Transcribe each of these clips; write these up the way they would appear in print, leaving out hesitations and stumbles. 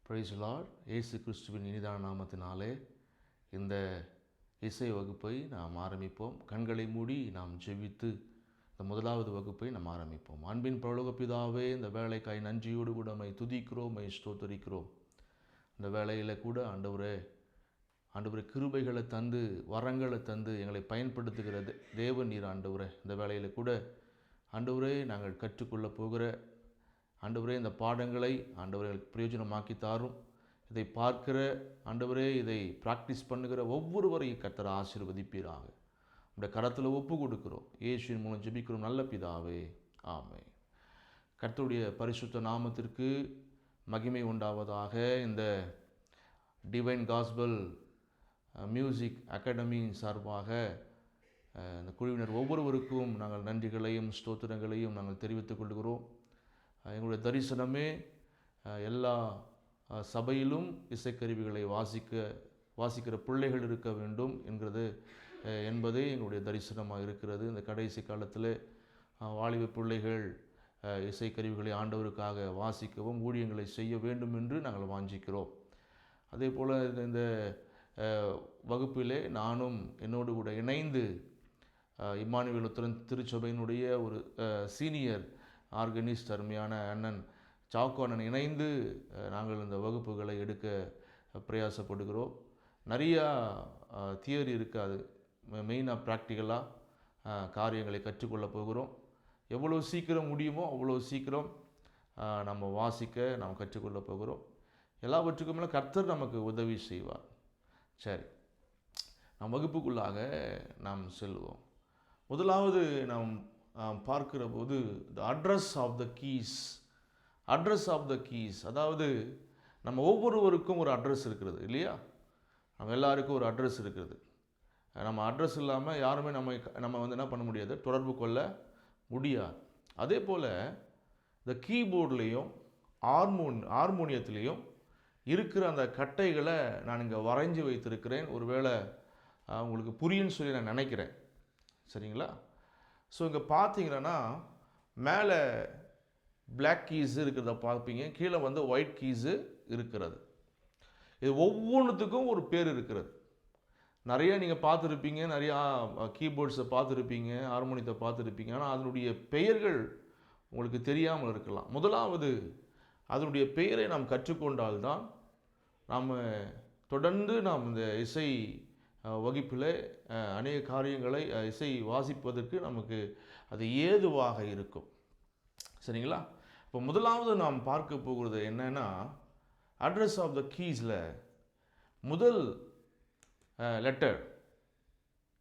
Praise the Lord. இயேசு கிறிஸ்துவின் இனிதான நாமத்தினாலே இந்த இசை வகுப்பை நாம் ஆரம்பிப்போம். கண்களை மூடி நாம் ஜெபித்து இந்த முதலாவது வகுப்பை நாம் ஆரம்பிப்போம். அன்பின் பரலோக பிதாவே, இந்த வேலைக்காய் நன்றியோடு கூட உம்மை துதிக்கிறோம், உம்மை ஸ்தோத்தரிக்கிறோம். இந்த வேலையில் கூட ஆண்டவரே கிருபைகளை தந்து வரங்களை தந்து எங்களை பயன்படுத்துகிற தேவன் நீர் ஆண்டவரே. இந்த வேலையில் கூட ஆண்டவரே நாங்கள் கற்றுக்கொள்ள போகிற ஆண்டவரே இந்த பாடங்களை ஆண்டவரை பிரயோஜனமாக்கி தாரும். இதை பார்க்கிற ஆண்டவரே, இதை ப்ராக்டிஸ் பண்ணுகிற ஒவ்வொருவரையும் கர்த்தர் ஆசீர்வதிப்பீராக. உடைய கரத்தில் ஒப்பு கொடுக்கிறோம். இயேசுவின் மூலம் ஜெபிக்கிறோம் நல்ல பிதாவே, ஆமென். கர்த்தருடைய பரிசுத்த நாமத்திற்கு மகிமை உண்டாவதாக. இந்த டிவைன் காஸ்பல் மியூசிக் அகாடமியின் சார்பாக இந்த குழுவினர் ஒவ்வொருவருக்கும் நாங்கள் நன்றிகளையும் ஸ்தோத்திரங்களையும் நாங்கள் தெரிவித்துக் கொள்கிறோம். எங்களுடைய தரிசனமே எல்லா சபையிலும் இசைக்கருவிகளை வாசிக்கிற பிள்ளைகள் இருக்க வேண்டும் என்பதே எங்களுடைய தரிசனமாக இருக்கிறது. இந்த கடைசி காலத்தில் வாலிப பிள்ளைகள் இசைக்கருவிகளை ஆண்டவருக்காக வாசிக்கவும் ஊழியங்களை செய்ய வேண்டும் என்று நாங்கள் வாஞ்சிக்கிறோம். அதே போல் இந்த வகுப்பிலே நானும் என்னோடு கூட இணைந்து இம்மானுவேல் லுத்தரன் திருச்சபையினுடைய ஒரு சீனியர் ஆர்கனிஸ்ட் அருமையான அண்ணன் சாக்கோ அண்ணன் இணைந்து நாங்கள் இந்த வகுப்புகளை எடுக்க பிரயாசப்படுகிறோம். நிறையா தியரி இருக்காது, மெயினாக ப்ராக்டிக்கலாக காரியங்களை கற்றுக்கொள்ள போகிறோம். எவ்வளோ சீக்கிரம் முடியுமோ அவ்வளோ சீக்கிரம் நம்ம நாம் கற்றுக்கொள்ள போகிறோம். எல்லாவற்றுக்கும் மேலே கர்த்தர் நமக்கு உதவி செய்வார். சரி, நம் வகுப்புக்குள்ளாக நாம் செல்வோம். முதலாவது நாம் பார்க்கிற போது the address of the keys. அதாவது நம்ம ஒவ்வொருவருக்கும் ஒரு அட்ரஸ் இருக்கிறது இல்லையா? நம்ம எல்லாருக்கும் ஒரு அட்ரஸ் இருக்கிறது. நம்ம அட்ரஸ் இல்லாமல் யாருமே நம்ம என்ன பண்ண முடியாது, தொடர்பு கொள்ள முடியாது. அதே போல் இந்த கீபோர்ட்லேயும் ஹார்மோனியத்துலேயும் இருக்கிற அந்த கட்டைகளை நான் இங்கே வரைஞ்சி வைத்திருக்கிறேன். ஒருவேளை உங்களுக்கு புரியுன்னு சொல்லி நான் நினைக்கிறேன். சரிங்களா? ஸோ இங்கே பார்த்தீங்கன்னா மேலே பிளாக் கீஸு இருக்கிறத பார்ப்பீங்க, கீழே ஒயிட் கீஸு இருக்கிறது. இது ஒவ்வொன்றுத்துக்கும் ஒரு பேர் இருக்கிறது. நிறைய நீங்கள் பார்த்துருப்பீங்க, நிறையா கீபோர்ட்ஸை பார்த்துருப்பீங்க, ஹார்மோனியத்தை பார்த்துருப்பீங்க. ஆனால் அதனுடைய பெயர்கள் உங்களுக்கு தெரியாமல் இருக்கலாம். முதலாவது அதனுடைய பெயரை நாம் கற்றுக்கொண்டால்தான் நாம் தொடர்ந்து இந்த இசை வகுப்பில் அநேக காரியங்களை இசை வாசிப்பதற்கு நமக்கு அது ஏதுவாக இருக்கும். சரிங்களா? இப்போ முதலாவது நாம் பார்க்க போகிறது என்னன்னா, அட்ரஸ் ஆஃப் த கீஸில் முதல் லெட்டர்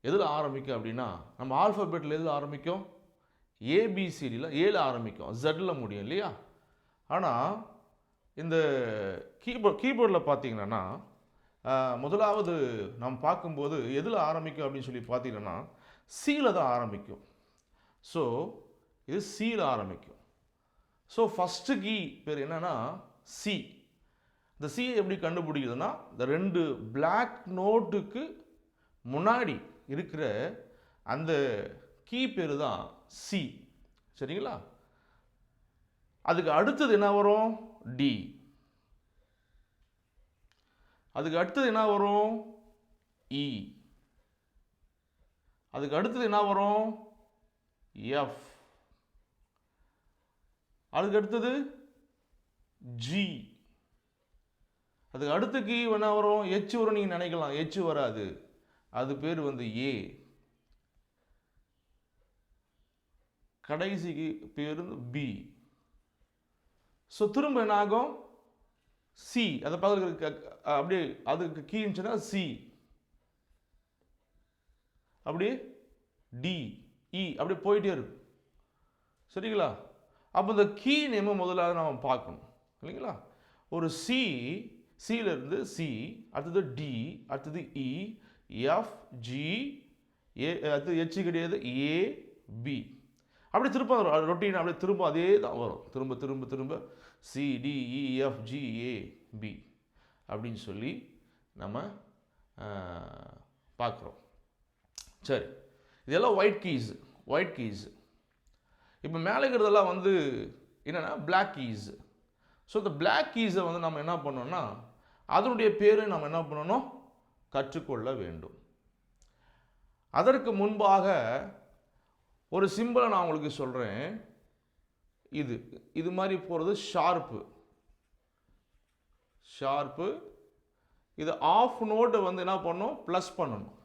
எதில் ஆரம்பிக்கும் அப்படின்னா, நம்ம ஆல்ஃபபெட்டில் எதில் ஆரம்பிக்கும்? ஏபிசிடியில் 7 ஆரம்பிக்கும், ஜெட்டில் முடியும் இல்லையா? ஆனால் இந்த கீபோர்டில் பார்த்தீங்கன்னா முதலாவது நாம் பார்க்கும்போது எதில் ஆரம்பிக்கும் அப்படின்னு சொல்லி பார்த்தீங்கன்னா சியில் தான் ஆரம்பிக்கும். ஸோ இது சியில் ஆரம்பிக்கும். ஸோ ஃபஸ்ட்டு கீ பேர் என்னன்னா சி. இந்த சியை எப்படி கண்டுபிடிக்குதுன்னா, இந்த 2 பிளாக் நோட்டுக்கு முன்னாடி இருக்கிற அந்த கீ பேர் தான் சி. சரிங்களா? அதுக்கு அடுத்தது என்ன வரும்? டி. அதுக்கு அடுத்தது என்ன வரும்? இ. அதுக்கு அடுத்தது என்ன வரும்? எஃப். அதுக்கு அடுத்தது ஜி. அதுக்கு அடுத்த கீ என்ன வரும்? எச் வரும். நீங்கள் நினைக்கலாம், எச் வராது, அது பேர் ஏ. கடைசி பேர் பி. ஸோ திரும்ப என்ன ஆகும்? சி. அதை பார்க்க அப்படியே அதுக்கு கீச்சுன்னா சி, அப்படியே டி, இ, அப்படியே போயிட்டே இருக்கும். சரிங்களா? அப்போ இந்த கீ நேம முதலாக நாம் பார்க்கணும் இல்லைங்களா? ஒரு சியிலிருந்து சி, அடுத்தது டி, அடுத்தது இ, எஃப், ஜி, ஏ, அடுத்தது எச் கிடையாது, ஏ, பி. அப்படி திரும்ப ரொட்டீன் அப்படியே திரும்ப அதே தான் வரும். திரும்ப திரும்ப திரும்ப சி, டி, இ, எஃப், ஜி, ஏ, பி அப்படின்னு சொல்லி நம்ம பார்க்குறோம். சரி, இதெல்லாம் ஒயிட் கீஸ். இப்போ மேலே இருக்கிறதெல்லாம் என்னென்னா பிளாக் கீஸ். ஸோ இந்த பிளாக் கீஸை வந்து நம்ம என்ன பண்ணோம்னா அதனுடைய பேரை நம்ம என்ன பண்ணணும், கற்றுக்கொள்ள வேண்டும். அதற்கு முன்பாக ஒரு சிம்பிளை நான் உங்களுக்கு சொல்கிறேன். இது மாதிரி போகிறது ஷார்ப்பு. இது ஆஃப் நோட்டை வந்து என்ன பண்ணணும், ப்ளஸ் பண்ணணும்.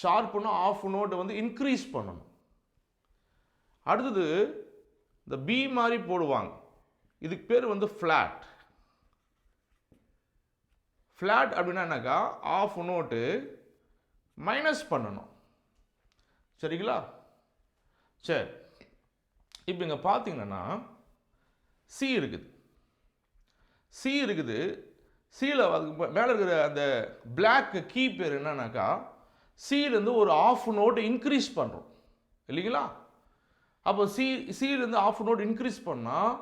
ஷார்ப்புன்னா ஆஃப் நோட்டை வந்து இன்க்ரீஸ் பண்ணணும். அடுத்தது இந்த பி மாதிரி போடுவாங்க, இதுக்கு பேர் வந்து ஃப்ளாட். ஃப்ளாட் அப்படின்னா என்னக்கா, ஆஃப் நோட்டு மைனஸ் பண்ணணும். சரிங்களா? சரி, இப்போ இங்கே பார்த்தீங்கன்னா சி இருக்குது. சியில் மேலே இருக்கிற அந்த பிளாக் கீ பேர் என்னன்னாக்கா, சியிலேருந்து ஒரு ஆஃப் நோட் இன்க்ரீஸ் பண்ணுறோம் இல்லைங்களா? அப்போ சியிலேருந்து ஆஃப் நோட் இன்க்ரீஸ் பண்ணால்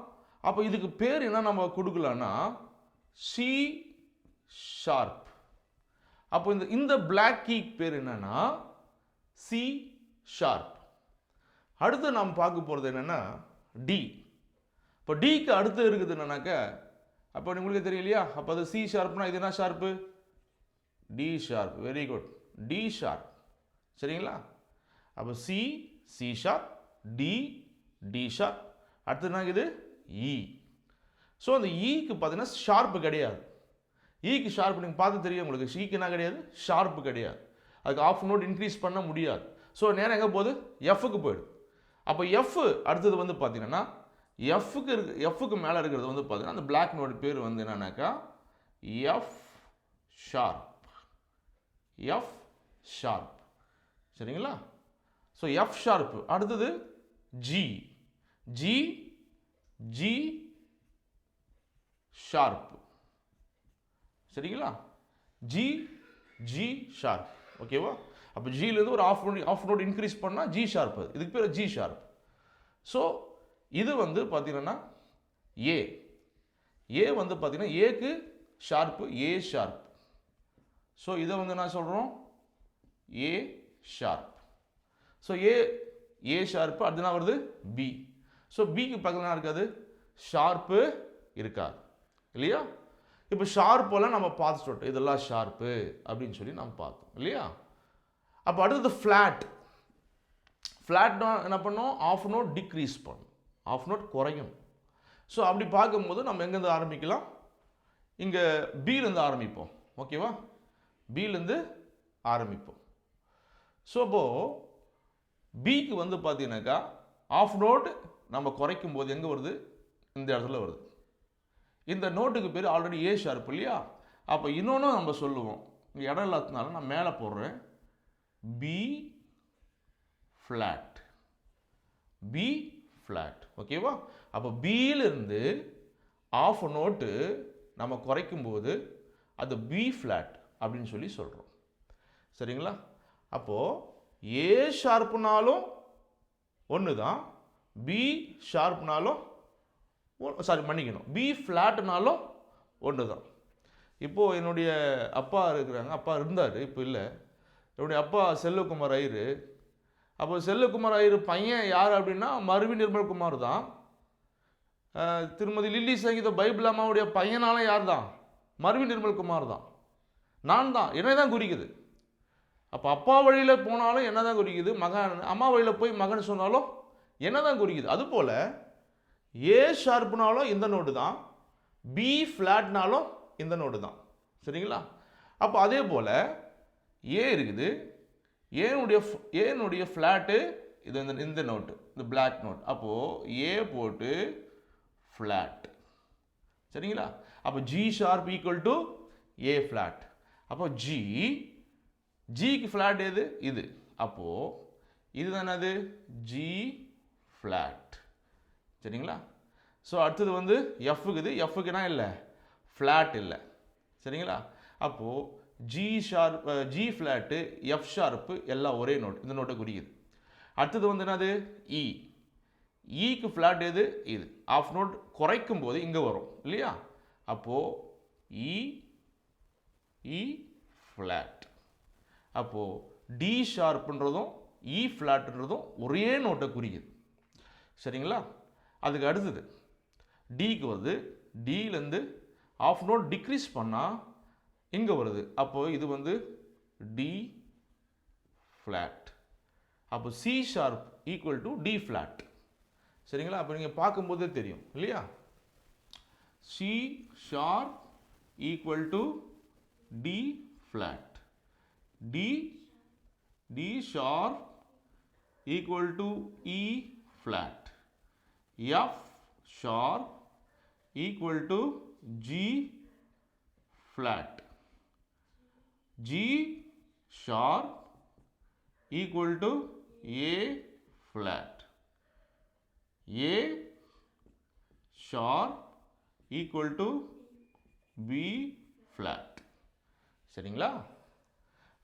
அப்போ இதுக்கு பேர் என்ன நம்ம கொடுக்கலான்னா சி ஷார்ப். அப்போ இந்த பிளாக் கீ பேர் என்னன்னா சி ஷார்ப். அடுத்து நாம் பார்க்க போகிறது என்னென்னா டி. இப்போ டிக்கு அடுத்து இருக்குது என்னன்னாக்க, அப்போ உங்களுக்கு தெரியும் இல்லையா, அப்போ அது சி ஷார்ப்னா இது என்ன sharp, D sharp. Very good, D sharp. சரிங்களா? அப்போ சி ஷார்ப், டி ஷார்ப். அடுத்து என்ன இது இ. ஸோ அந்த ஈக்கு பார்த்தீங்கன்னா ஷார்ப்பு கிடையாது. ஈக்கு ஷார்ப் நீங்கள் பார்த்து தெரியும் உங்களுக்கு. ஈக்கு என்ன கிடையாது, ஷார்ப்பு கிடையாது. அதுக்கு ஆஃப் நோட் இன்க்ரீஸ் பண்ண முடியாது. ஸோ நேரம் எங்கே போகுது, எஃப்க்கு போயிடும். அப்போ எஃப் அடுத்தது வந்து பார்த்தீங்கன்னா எஃப்க்கு மேலே இருக்கிறது வந்து பார்த்தீங்கன்னா அந்த பிளாக் நோட் பேர் வந்து என்னன்னாக்கா எஃப் ஷார்ப். சரிங்களா? So F sharp. அடுத்தது ஜி ஷார்ப். சரிங்களா? G sharp. ஓகேவா? அப்போ ஜிலேருந்து ஒரு ஆஃப் நோட் இன்க்ரீஸ் பண்ணால் ஜி ஷார்ப். இதுக்கு பேர் ஜி ஷார்ப். ஸோ இது வந்து பார்த்தீங்கன்னா ஏ வந்து பார்த்தீங்கன்னா ஏக்கு ஷார்ப்பு ஏ ஷார்ப். ஸோ இதை வந்து என்ன சொல்கிறோம், ஏ ஷார்ப். ஸோ ஏ ஷார்ப்பு. அடுத்து என்ன வருது, பி. ஸோ பிக்கு பக்கத்தில் இருக்காது, ஷார்ப்பு இருக்காது இல்லையா? இப்போ ஷார்ப்பெல்லாம் நம்ம பார்த்துட்டோம், இதெல்லாம் ஷார்ப்பு அப்படின்னு சொல்லி நம்ம பார்த்தோம் இல்லையா? அப்போ அடுத்தது ஃப்ளாட்னா என்ன பண்ணோம், ஆஃப் நோட் டிக்ரீஸ் பண்ணும், ஆஃப் நோட் குறையும். ஸோ அப்படி பார்க்கும்போது நம்ம எங்கேருந்து ஆரம்பிக்கலாம், இங்கே பிலேருந்து ஆரம்பிப்போம். ஓகேவா? பிலேருந்து ஆரம்பிப்போம். ஸோ இப்போது பிக்கு வந்து பார்த்தீங்கன்னாக்கா ஆஃப் நோட் நம்ம குறைக்கும் போது எங்கே வருது, இந்த இடத்துல வருது. இந்த நோட்டுக்கு பேர் ஆல்ரெடி ஏ ஷார்ப் இல்லையா? அப்போ இன்னொன்று நம்ம சொல்லுவோம், இங்கே இடம் இல்லாததுனால நான் மேலே போடுறேன், பி ஃப்ளாட். ஓகேவா? அப்போ பியிலிருந்து ஆஃப் நோட்டு நம்ம குறைக்கும் போது அது பி ஃப்ளாட் அப்படின்னு சொல்லி சொல்கிறோம். சரிங்களா? அப்போது ஏ ஷார்ப்னாலும் ஒன்று தான், பி ஷார்ப்னாலும் மன்னிக்கணும், பி ஃப்ளாட்னாலும் ஒன்று தான். இப்போது என்னுடைய அப்பா இருந்தார், இப்போ இல்லை. என்னுடைய அப்பா செல்வகுமார் ஐயர். அப்போ செல்வகுமார் ஐயர் பையன் யார் அப்படின்னா மருவி நிர்மல்குமார் தான். திருமதி லில்லி சங்கீத பைபிள் அம்மாவுடைய பையனாலும் யார் தான், மருவி நிர்மல்குமார் தான். நான் தான், என்னை தான் குறிக்குது. அப்போ அப்பா வழியில் போனாலும் என்ன தான் குறிக்குது மகன், அம்மா வழியில் போய் மகன் சொன்னாலும் என்ன தான் குறிக்குது. அதுபோல் ஏ ஷார்ப்னாலும் இந்த நோட்டு தான், பி ஃப்ளாட்னாலும் இந்த நோட்டு தான். சரிங்களா? அப்போ அதே போல் ஏ இருக்குது, ஏனுடைய ஃப்ளாட்டு இது இந்த நோட்டு, இந்த பிளாக் நோட். அப்போது ஏ போட்டு ஃப்ளாட். சரிங்களா? அப்போ G sharp equal to A flat. அப்போ ஜிக்கு ஃப்ளாட் எது, இது. அப்போது இது தானே ஜி ஃப்ளாட். சரிங்களா? ஸோ அடுத்தது வந்து எஃப்க்குது, எஃப்க்குனா இல்லை, ஃப்ளாட் இல்லை. சரிங்களா? அப்போது ஜி ஃப்ளாட்டு எஃப் ஷார்ப்பு எல்லாம் ஒரே நோட், இந்த நோட்டை குறிக்குது. அடுத்தது வந்து என்னது, ஈக்கு ஃப்ளாட் எது, இது. ஆஃப் நோட் குறைக்கும் போது இங்கே வரும் இல்லையா? அப்போது இ ஃப்ளாட். அப்போது டி ஷார்ப்புன்றதும் இ ஃப்ளாட்ன்றதும் ஒரே நோட்டை குறிக்குது. சரிங்களா? அதுக்கு அடுத்தது டிக்கு வருது. டிலேருந்து ஆஃப் நோட் டிக்ரீஸ் பண்ணால் இங்கே வருது. அப்போது இது வந்து டி ஃப்ளாட். அப்போ C sharp equal to D flat. சரிங்களா? அப்போ நீங்கள் பார்க்கும்போதே தெரியும் இல்லையா? C sharp equal to D flat. D sharp equal to E flat. F sharp equal to G flat. G sharp equal to A flat. A sharp equal to B flat. சரிங்களா?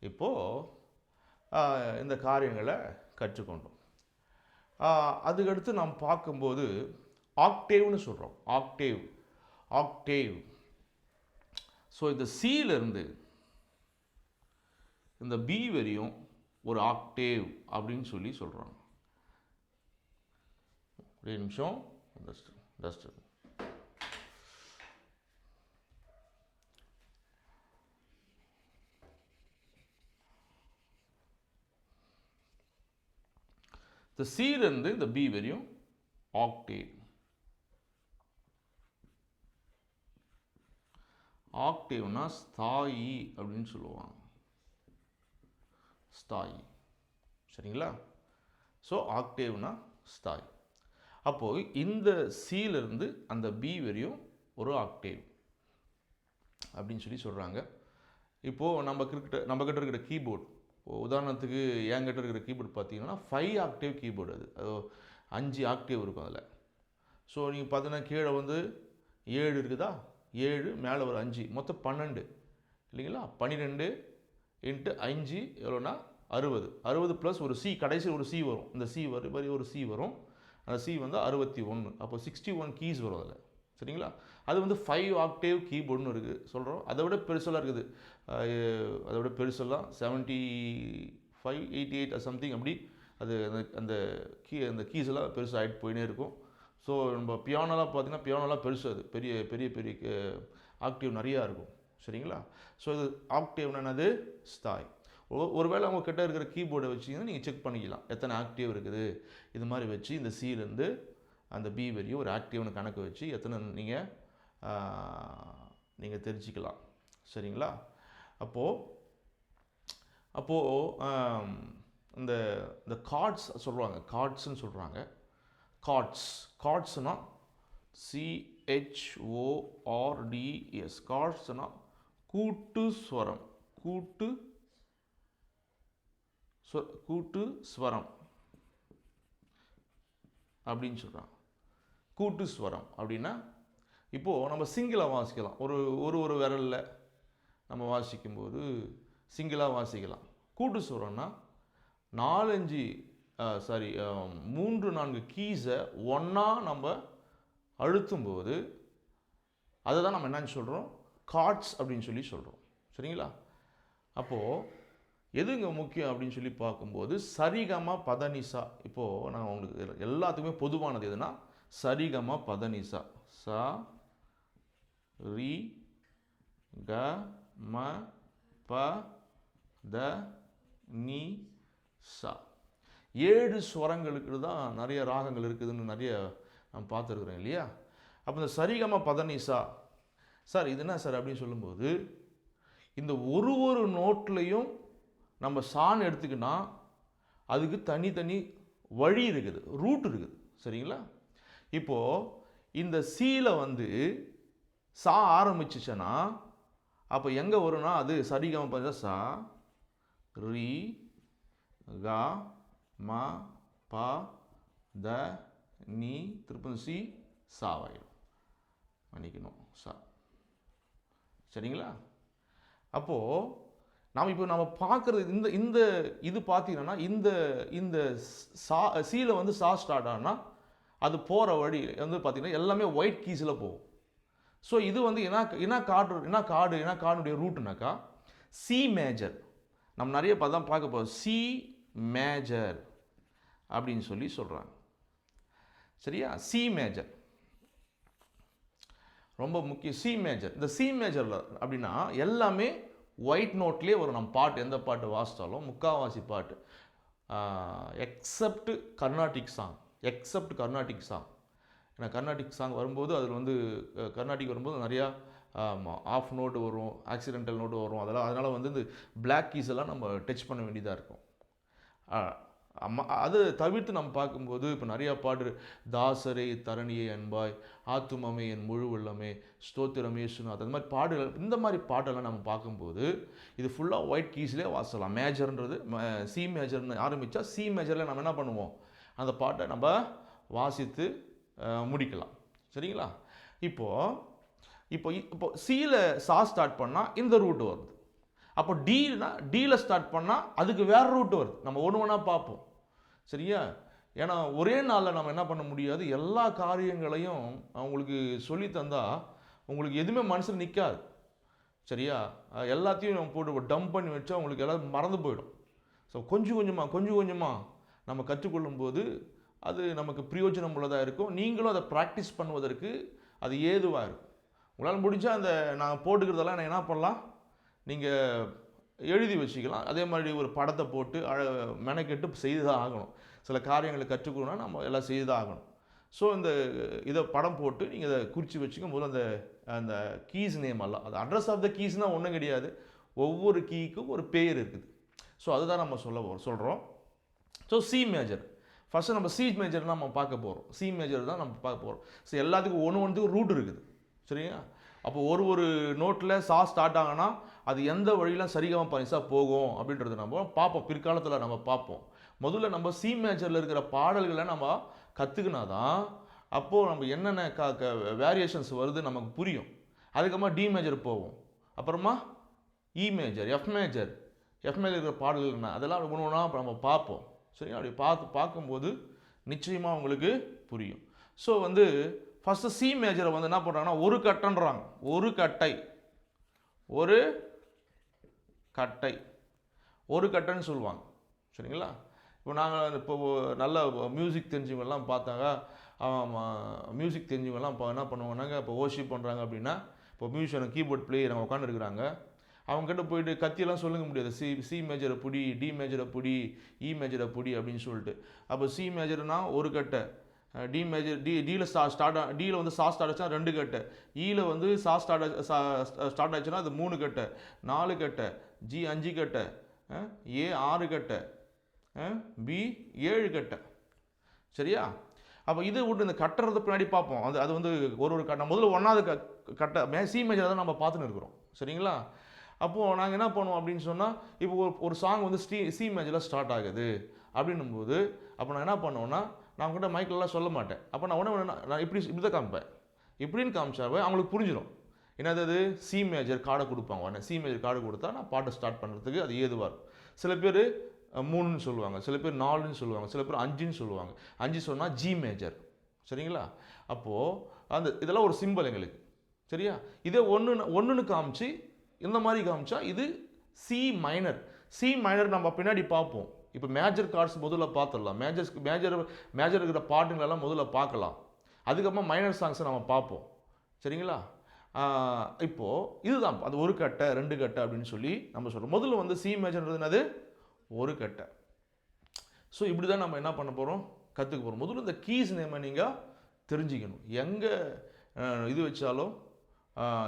இப்போ இந்த காரியங்களை கற்றுக்கொண்டோம். அதுக்கடுத்து நாம் பார்க்கும்போது ஆக்டேவ்னு சொல்கிறோம். ஆக்டேவ். ஸோ இந்த சியிலிருந்து இந்த பி வரையும் ஒரு ஆக்டேவ் அப்படின்னு சொல்லி சொல்கிறாங்க. ஒரு நிமிஷம். டஸ்ட் இந்த சியிலிருந்து இந்த பி வரையும் ஆக்டேவ். ஆக்டேவ்னா ஸ்தாயி அப்படின்னு சொல்லுவாங்க. ஸ்தாயி. சரிங்களா? ஸோ ஆக்டேவ்னா ஸ்தாயி. அப்போது இந்த சியிலிருந்து அந்த பி வரையும் ஒரு ஆக்டேவ் அப்படின்னு சொல்லி சொல்கிறாங்க. இப்போது நம்ம கிட்ட இருக்கிற கீபோர்டு, உதாரணத்துக்கு என்கிட்ட இருக்கிற கீபோர்டு பார்த்தீங்கன்னா 5 ஆக்டேவ் கீபோர்டு. அது 5 ஆக்டேவ் இருக்கும் அதில். ஸோ நீங்கள் பார்த்தீங்கன்னா கீழே வந்து 7 இருக்குதா, 7 மேலே ஒரு 5, மொத்தம் 12 இல்லைங்களா? 12 × 5 எவ்வளோனா 60 ப்ளஸ் ஒரு சி, கடைசி ஒரு சி வரும். இந்த சி மாதிரி ஒரு சி வரும். அந்த சி வந்து 61. அப்போ 61 கீஸ் வரும் அதில். சரிங்களா? அது வந்து 5 ஆக்டேவ் கீபோர்டுன்னு இருக்குது சொல்கிறோம். அதை விட பெருசெல்லாம் இருக்குது. அதை விட பெருசெல்லாம் 75, 88 சம்திங் அப்படி அது அந்த கீஸ் எல்லாம் பெருசாக ஆகிட்டு போயினே இருக்கும். ஸோ நம்ம பியானோலாம் பார்த்தீங்கன்னா பியானோலாம் பெருசு, அது பெரிய பெரிய பெரிய ஆக்டேவ் நிறையா இருக்கும். சரிங்களா? ஸோ இது ஆக்டேவ்னா என்னது? ஸ்தாய். ஒருவேளை அவங்க கிட்ட இருக்கிற கீபோர்டை வச்சிங்கன்னா நீங்கள் செக் பண்ணிக்கலாம் எத்தனை ஆக்டேவ் இருக்குது. இது மாதிரி வச்சு இந்த சியிலேருந்து அந்த பி வரையும் ஒரு ஆக்டிவ்னு கணக்கு வச்சு எத்தனை நீங்கள் தெரிஞ்சிக்கலாம். சரிங்களா? அப்போது இந்த கார்ட்ஸ் சொல்லுவாங்க. கார்ட்ஸ்ன்னு சொல்கிறாங்க. கார்ட்ஸ்னால் CHORDS. கார்ட்ஸ்னால் கூட்டு ஸ்வரம் அப்படின்னு சொல்கிறாங்க. கூட்டு ஸ்வரம் அப்படின்னா இப்போது நம்ம சிங்கிளாக வாசிக்கலாம். ஒரு விரலில் நம்ம வாசிக்கும்போது சிங்கிளாக வாசிக்கலாம். கூட்டு ஸ்வரம்னா 3-4 கீஸை ஒன்றா நம்ம அழுத்தும்போது அதை தான் நம்ம என்னன்னு சொல்கிறோம்? கார்ட்ஸ் அப்படின்னு சொல்லி சொல்கிறோம். சரிங்களா? அப்போது எதுங்க முக்கியம் அப்படின்னு சொல்லி பார்க்கும்போது சரிகம பதனிசா. இப்போது நான் உங்களுக்கு எல்லாத்துக்குமே பொதுவானது எதுனா சரிகம பதனிசா. சா ரி க ம ப த நீ சா. 7 ஸ்வரங்களுக்கு தான் நிறைய ராகங்கள் இருக்குதுன்னு நிறைய நான் பார்த்துருக்குறேன் இல்லையா? அப்போ இந்த சரிகம பதனிசா சார் இது என்ன சார் அப்படின்னு சொல்லும்போது இந்த ஒரு நோட்லையும் நம்ம சான் எடுத்துக்கினா அதுக்கு தனி வழி இருக்குது, ரூட் இருக்குது. சரிங்களா? இப்போது இந்த சீல வந்து சா ஆரம்பிச்சிச்சுன்னா அப்போ எங்கே வரும்னா அது சரிகம பத சா ரி க ம ப த நீ திருப்பி சி சாவாயிடும். மன்னிக்கணும் சா. சரிங்களா? அப்போது நம்ம பார்க்குறது இந்த இது பார்த்தீங்கன்னா இந்த சா சீல வந்து சா ஸ்டார்ட் ஆனால் அது போகிற வழி வந்து பார்த்தீங்கன்னா எல்லாமே ஒயிட் கீஸில் போகும். ஸோ இது வந்து என்ன கார்டுடைய ரூட்டுனாக்கா சி மேஜர். நம்ம நிறைய தான் பார்க்க போகிறோம். சி மேஜர் அப்படின்னு சொல்லி சொல்கிறாங்க. சரியா? C major. ரொம்ப முக்கியம். C major. இந்த சி மேஜரில் அப்படின்னா எல்லாமே ஒயிட் நோட்லேயே வரும். நம்ம பாட்டு எந்த பாட்டு வாசித்தாலும் முக்கால்வாசி பாட்டு எக்ஸப்ட் கர்நாடிக் சாங். ஏன்னா கர்நாடிக் சாங் வரும்போது அதில் வந்து கர்நாடிக் வரும்போது நிறையா ஆஃப் நோட்டு வரும், ஆக்சிடென்டல் நோட்டு வரும். அதனால் வந்து இந்த பிளாக் கீஸ் எல்லாம் நம்ம டச் பண்ண வேண்டியதாக இருக்கும். அது தவிர்த்து நம்ம பார்க்கும்போது இப்போ நிறையா பாட்டு, தாசரே தரணியே அன்பாய், ஆத்துமமே என் முழு உள்ளமே, ஸ்தோத்திரமே சுனாத், அந்த மாதிரி பாடல்கள், இந்த மாதிரி பாட்டெல்லாம் நம்ம பார்க்கும்போது இது ஃபுல்லாக ஒயிட் கீஸ்லேயே வாசிக்கலாம். மேஜர்ன்றது சி மேஜர்னு ஆரம்பித்தா சி மேஜரில் நம்ம என்ன பண்ணுவோம், அந்த பாட்டை நம்ம வாசித்து முடிக்கலாம். சரிங்களா? இப்போ சியில் சா ஸ்டார்ட் பண்ணால் இந்த ரூட் வருது. அப்போ டீல ஸ்டார்ட் பண்ணால் அதுக்கு வேறு ரூட் வருது. நம்ம ஒன்று பார்ப்போம். சரியா? ஏன்னா ஒரே நாளில் நம்ம என்ன பண்ண முடியாது, எல்லா காரியங்களையும் அவங்களுக்கு சொல்லி தந்தால் உங்களுக்கு எதுவுமே மனசில் நிற்காது. சரியா? எல்லாத்தையும் நம்ம போட்டு டம்ப் பண்ணி வச்சா உங்களுக்கு எல்லாம் மறந்து போயிடும். ஸோ கொஞ்சம் கொஞ்சமாக நம்ம கற்றுக்கொள்ளும்போது அது நமக்கு பிரயோஜனம் உள்ளதாக இருக்கும். நீங்களும் அதை ப்ராக்டிஸ் பண்ணுவதற்கு அது ஏதுவாக இருக்கும். உங்களால் முடிஞ்சால் அந்த நான் போட்டுக்கிறதெல்லாம் நான் என்ன பண்ணலாம், நீங்கள் எழுதி வச்சுக்கலாம். அதே மாதிரி ஒரு படத்தை போட்டு மெனக்கெட்டு செய்து தான் ஆகணும். சில காரியங்களை கற்றுக்கணும்னா நம்ம எல்லாம் செய்து தான் ஆகணும். ஸோ இதை படம் போட்டு நீங்கள் இதை குறித்து வச்சுக்கும் போது அந்த கீஸ் நேம் எல்லாம், அது அட்ரஸ் ஆஃப் த கீஸ்னால் ஒன்றும் கிடையாது. ஒவ்வொரு கீக்கும் ஒரு பேர் இருக்குது. ஸோ அதுதான் நம்ம சொல்கிறோம். ஸோ சி மேஜர் ஃபஸ்ட்டு நம்ம சி மேஜர் நம்ம பார்க்க போகிறோம். சி மேஜர் தான் நம்ம பார்க்க போகிறோம். ஸோ எல்லாத்துக்கும் ஒன்றுக்கு ரூட் இருக்குது. சரிங்களா? அப்போ ஒரு நோட்டில் சா ஸ்டார்ட் ஆகினா அது எந்த வழியில் சரிகம பனிசா போகும் அப்படின்றது நம்ம பார்ப்போம். பிற்காலத்தில் நம்ம பார்ப்போம். முதல்ல நம்ம சி மேஜரில் இருக்கிற பாடல்களை நம்ம கற்றுக்கினா தான் அப்போது நம்ம என்னென்ன வேரியேஷன்ஸ் வருது நமக்கு புரியும். அதுக்கப்புறமா டி மேஜர் போவோம். அப்புறமா இ மேஜர், எஃப் மேஜர் இருக்கிற பாடல்கள் என்ன, அதெல்லாம் ஒன்று ஒன்றா நம்ம பார்ப்போம். சரிங்களா? அப்படி பார்க்கும்போது நிச்சயமாக உங்களுக்கு புரியும். ஸோ ஃபஸ்ட்டு சி மேஜரை என்ன பண்ணுறாங்கன்னா ஒரு கட்டைன்றாங்க. ஒரு கட்டைன்னு சொல்லுவாங்க. சரிங்களா? இப்போ நாங்கள் நல்ல மியூசிக் தெரிஞ்சவங்கெல்லாம் பார்த்தாங்க. மியூசிக் தெரிஞ்சவங்கெல்லாம் இப்போ என்ன பண்ணுவாங்கன்னாங்க, இப்போ ஓஷிப் பண்ணுறாங்க அப்படின்னா, இப்போ மியூசிஷியன் கீபோர்ட் பிளேயர் அவங்க உட்காந்துருக்குறாங்க. அவங்ககிட்ட போயிட்டு கத்தியெல்லாம் சொல்லுங்க முடியாது. சி மேஜரை புடி, டி மேஜரை புடி, இ மேஜரை புடி அப்படின்னு சொல்லிட்டு. அப்போ சி மேஜர்னா ஒரு கட்டை, டி மேஜர் டியில் டியில் சா ஸ்டார்ட் ஆச்சுன்னா 2 கட்டை, ஈயில் சா ஸ்டார்ட் ஆச்சுன்னா அது 3 கட்டை, 4 கட்டை, ஜி 5 கட்டை, ஏ 6 கட்டை, பி 7 கட்டை. சரியா? அப்போ இது விட்டு இந்த கட்டுறது பின்னாடி பார்ப்போம். அது ஒரு கட்டை. முதல்ல 1வது கட்டை சி மேஜர் தான் நம்ம பார்த்துன்னு இருக்கிறோம். சரிங்களா? அப்போது நாங்கள் என்ன பண்ணுவோம் அப்படின்னு சொன்னால், இப்போ ஒரு சாங் சி மேஜரில் ஸ்டார்ட் ஆகுது அப்படின்னும்போது அப்போ நான் என்ன பண்ணுவேன்னா, நான் அவங்ககிட்ட மைக்கிலலாம் சொல்ல மாட்டேன். அப்போ நான் இப்படி தான் காமிப்பேன். இப்படின்னு காமிச்சாவே அவங்களுக்கு புரிஞ்சிடும். என்னது சி மேஜர் கார்டை கொடுப்பாங்க. உடனே சி மேஜர் கார்டு கொடுத்தா நான் பாட்டை ஸ்டார்ட் பண்ணுறதுக்கு அது ஏதுவாக இருக்கும். சில பேர் 3ன்னு சொல்லுவாங்க, சில பேர் 4ன்னு சொல்லுவாங்க, சில பேர் 5ன்னு சொல்லுவாங்க. 5 சொன்னால் ஜி மேஜர். சரிங்களா? அப்போது இதெல்லாம் ஒரு சிம்பிள் எங்களுக்கு. சரியா? இதே ஒன்றுன்னு காமிச்சு இந்த மாதிரி காமிச்சா இது சி மைனர் நம்ம பின்னாடி பார்ப்போம். இப்போ மேஜர் கார்ட்ஸ் முதல்ல பார்த்துடலாம். மேஜர் இருக்கிற பாட்டுங்களெல்லாம் முதல்ல பார்க்கலாம். அதுக்கப்புறமா மைனர் சாங்ஸை நம்ம பார்ப்போம். சரிங்களா? இப்போது இதுதான் அது ஒரு கட்டை 2 கட்டை அப்படின்னு சொல்லி நம்ம சொல்கிறோம். முதல்ல சி மேஜர்ன்றது என்னது, ஒரு கட்டை. ஸோ இப்படி தான் நம்ம என்ன பண்ண போகிறோம், கற்றுக்க போகிறோம். முதல்ல இந்த கீஸ் நேமை நீங்கள் தெரிஞ்சிக்கணும். எங்கே இது வச்சாலும்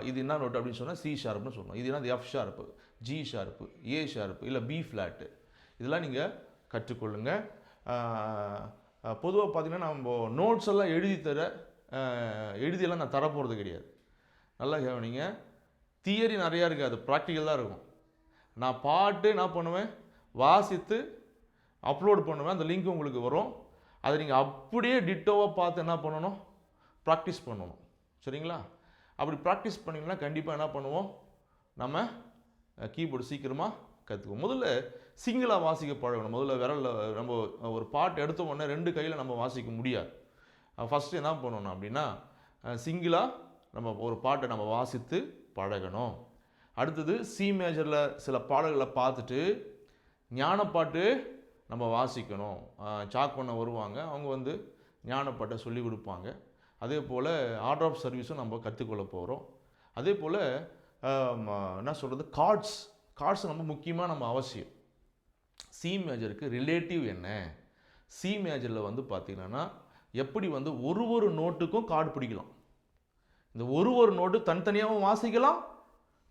இது என்ன நோட்டு அப்படின்னு சொன்னால் சி ஷார்ப்னு சொல்லணும். இது என்ன எஃப் ஷார்ப்பு, ஜி ஷார்ப்பு, ஏ ஷார்ப்பு, இல்லை பி ஃப்ளாட்டு, இதெல்லாம் நீங்கள் கற்றுக்கொள்ளுங்க. பொதுவாக பார்த்தீங்கன்னா நம்ம நோட்ஸ் எல்லாம் எழுதியெல்லாம் நான் தரப்போகிறது கிடையாது. நல்லா கவனிங்க. தியரி நிறையா இருக்குது, அது ப்ராக்டிக்கல் தான் இருக்கும். நான் பாட்டு என்ன பண்ணுவேன், வாசித்து அப்லோட் பண்ணுவேன். அந்த லிங்க் உங்களுக்கு வரும். அதை நீங்கள் அப்படியே டிட்டோவாக பார்த்து என்ன பண்ணணும், ப்ராக்டிஸ் பண்ணணும். சரிங்களா? அப்படி ப்ராக்டிஸ் பண்ணிங்கன்னா கண்டிப்பாக என்ன பண்ணுவோம், நம்ம கீபோர்டு சீக்கிரமாக கற்றுக்குவோம். முதல்ல சிங்கிளாக வாசிக்க பழகணும். முதல்ல விரலில் நம்ம ஒரு பாட்டு எடுத்த உடனே 2 கையில் நம்ம வாசிக்க முடியாது. ஃபஸ்ட்டு என்ன பண்ணணும் அப்படின்னா, சிங்கிளாக நம்ம ஒரு பாட்டை நம்ம வாசித்து பழகணும். அடுத்தது சி மேஜரில் சில பாடல்களை பார்த்துட்டு ஞானப்பாட்டு நம்ம வாசிக்கணும். சாக் பண்ண வருவாங்க, அவங்க ஞானப்பாட்டை சொல்லி கொடுப்பாங்க. அதே போல் ஆர்டர் ஆஃப் சர்வீஸும் நம்ம கற்றுக்கொள்ள போகிறோம். அதே போல் என்ன சொல்கிறது, கார்ட்ஸ் ரொம்ப முக்கியமாக நம்ம அவசியம். சி மேஜருக்கு ரிலேட்டிவ் என்ன, சி மேஜரில் வந்து பார்த்திங்கன்னா எப்படி வந்து ஒரு நோட்டுக்கும் கார்டு பிடிக்கலாம். இந்த ஒரு நோட்டு தனித்தனியாகவும் வாசிக்கலாம்,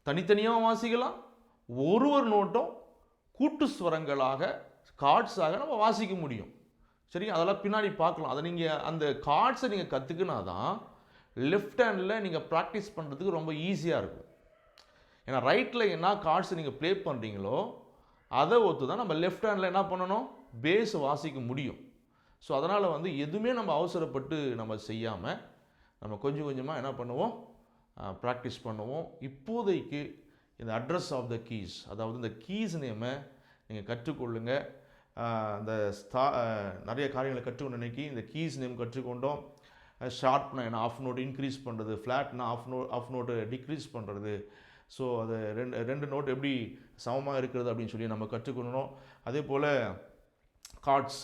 தனித்தனியாகவும் வாசிக்கலாம். ஒரு நோட்டும் கூட்டு ஸ்வரங்களாக கார்ட்ஸாக நம்ம வாசிக்க முடியும். சரி, அதெல்லாம் பின்னாடி பார்க்கலாம். அதை நீங்கள் அந்த கார்ட்ஸை நீங்கள் கற்றுக்கினா தான் லெஃப்ட் ஹேண்டில் நீங்கள் ப்ராக்டிஸ் பண்ணுறதுக்கு ரொம்ப ஈஸியாக இருக்கும். ஏன்னா ரைட்டில் என்ன கார்ட்ஸ் நீங்கள் ப்ளே பண்ணுறீங்களோ அதை ஒத்து தான் நம்ம லெஃப்ட் ஹேண்டில் என்ன பண்ணணும், பேஸ் வாசிக்க முடியும். ஸோ அதனால் வந்து எதுவுமே நம்ம அவசரப்பட்டு நம்ம செய்யாமல் நம்ம கொஞ்சம் கொஞ்சமாக என்ன பண்ணுவோம், ப்ராக்டிஸ் பண்ணுவோம். இப்போதைக்கு இந்த அட்ரஸ் ஆஃப் த கீஸ், அதாவது இந்த கீஸ் நேமை நீங்கள் கற்றுக்கொள்ளுங்க. அந்த நிறைய காரியங்களை கற்றுக்கொண்டு இன்னைக்கு இந்த கீஸ் நேம் கற்றுக்கொண்டோம். ஷார்ப்னா என்ன, ஆஃப் நோட் இன்க்ரீஸ் பண்ணுறது, ஃப்ளாட்னா ஆஃப் நோட்டு டிக்ரீஸ் பண்ணுறது. ஸோ அது ரெண்டு நோட் எப்படி சமமாக இருக்கிறது அப்படின்னு சொல்லி நம்ம கற்றுக்கொள்ளணும். அதே போல் கார்ட்ஸ்,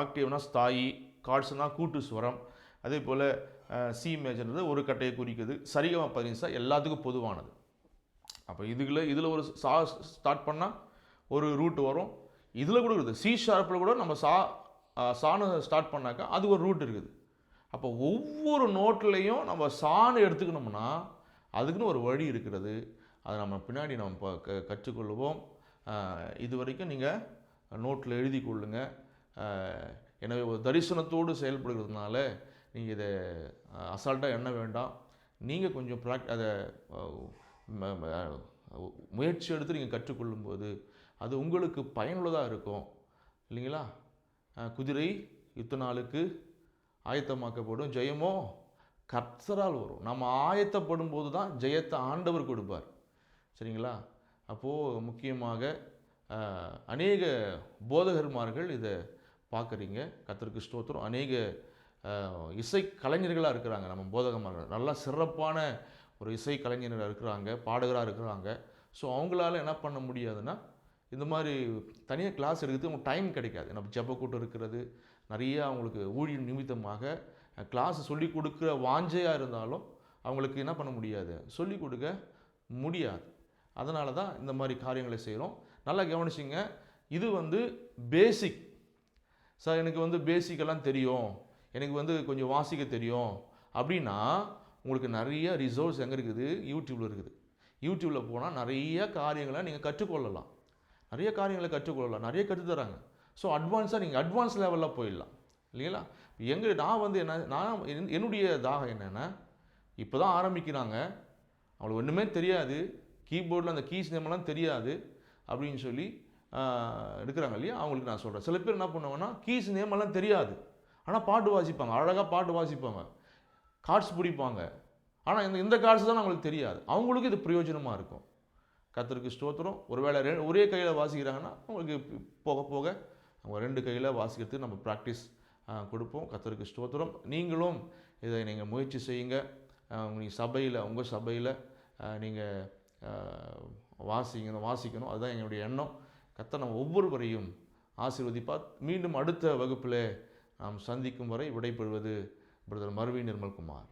ஆக்டிவ்னா ஸ்தாயி, கார்ட்ஸ்னால் கூட்டு ஸ்வரம். அதே போல் சி மேஜர்ன்றது ஒரு கட்டையை குறிக்குது. சரிகமா பதினிசா எல்லாத்துக்கும் பொதுவானது. அப்போ இதில் ஒரு ஸ்டார்ட் பண்ணால் ஒரு ரூட் வரும். இதில் கூட இருக்குது, சி ஷார்ப்பில் கூட நம்ம சான்னு ஸ்டார்ட் பண்ணாக்கா அது ஒரு ரூட் இருக்குது. அப்போ ஒவ்வொரு நோட்லேயும் நம்ம சான்னு எடுத்துக்கணும்னா அதுக்குன்னு ஒரு வழி இருக்கிறது. அதை நம்ம பின்னாடி நம்ம கற்றுக்கொள்வோம். இது வரைக்கும் நீங்கள் நோட்டில் எழுதி கொள்ளுங்கள். எனவே ஒரு தரிசனத்தோடு செயல்படுகிறதுனால நீங்கள் இதை அசால்ட்டாக எண்ண வேண்டாம். நீங்கள் கொஞ்சம் அதை முயற்சி எடுத்து நீங்கள் கற்றுக்கொள்ளும்போது அது உங்களுக்கு பயனுள்ளதாக இருக்கும் இல்லைங்களா? குதிரை யுத்த நாளுக்கு ஆயத்தமாக்கப்படும், ஜெயமோ கர்த்தரால் வரும். நம்ம ஆயத்தப்படும் போது தான் ஜெயத்தை ஆண்டவர் கொடுப்பார். சரிங்களா? அப்போது முக்கியமாக அநேக போதகர்மார்கள் இதை பார்க்குறீங்க. கர்த்தருக்கு ஸ்தோத்திரம். அநேக இசை கலைஞர்களாக இருக்கிறாங்க நம்ம போதகமார்கள். நல்லா சிறப்பான ஒரு இசை கலைஞர்களாக இருக்கிறாங்க, பாடகராக இருக்கிறாங்க. ஸோ அவங்களால என்ன பண்ண முடியாதுன்னா இந்த மாதிரி தனியாக கிளாஸ் எடுக்கிறதுக்கு அவங்க டைம் கிடைக்காது. நம்ம ஜெப கூட்டம் இருக்கிறது, நிறைய அவங்களுக்கு ஊழியம் நிமித்தமாக கிளாஸ் சொல்லிக் கொடுக்குற வாஞ்சையாக இருந்தாலும் அவங்களுக்கு என்ன பண்ண முடியாது, சொல்லிக் கொடுக்க முடியாது. அதனால தான் இந்த மாதிரி காரியங்களை செய்கிறோம். நல்லா கவனிச்சிங்க. இது வந்து பேசிக். சார் எனக்கு வந்து பேசிக்கெல்லாம் தெரியும், எனக்கு வந்து கொஞ்சம் வாசிக்க தெரியும் அப்படின்னா உங்களுக்கு நிறைய ரிசோர்ஸ் எங்கே இருக்குது, யூடியூப்பில் இருக்குது. யூடியூப்பில் போனால் நிறைய காரியங்களை நீங்கள் கற்றுக்கொள்ளலாம், நிறைய கற்றுத்தராங்க. ஸோ அட்வான்ஸாக நீங்கள் அட்வான்ஸ் லெவலில் போயிடலாம் இல்லைங்களா? நான் வந்து என்னுடைய தாகம் என்னென்னா, இப்போ தான் ஆரம்பிக்கிறாங்க, அவங்களுக்கு ஒன்றுமே தெரியாது, கீபோர்டில் அந்த கீஸ் நேமெல்லாம் தெரியாது அப்படின்னு சொல்லி இருக்கிறாங்க இல்லையா? அவங்களுக்கு நான் சொல்கிறேன். சில பேர் என்ன பண்ணுவாங்கன்னா கீஸ் நேமெல்லாம் தெரியாது, ஆனால் பாட்டு வாசிப்பாங்க, அழகாக பாட்டு வாசிப்பாங்க, கார்ட்ஸ் பிடிப்பாங்க. ஆனால் இந்த கார்ட்ஸ் தான் அவங்களுக்கு தெரியாது. அவங்களுக்கு இது பிரயோஜனமாக இருக்கும். கர்த்தருக்கு ஸ்தோத்திரம். ஒருவேளை ஒரே கையில் வாசிக்கிறாங்கன்னா அவங்களுக்கு போக போக அவங்க 2 கையில் வாசிக்கிறதுக்கு நம்ம ப்ராக்டிஸ் கொடுப்போம். கர்த்தருக்கு ஸ்தோத்திரம். நீங்களும் இதை நீங்கள் முயற்சி செய்யுங்க. உங்கள் சபையில் நீங்கள் வாசிக்கணும். அதுதான் எங்களுடைய எண்ணம். கர்த்தர் நம்ம ஒவ்வொருவரையும் ஆசீர்வதிப்பார். மீண்டும் அடுத்த வகுப்பில் நாம் சந்திக்கும் வரை விடைபெறுவது பிரதர் மருவி நிர்மல்குமார்.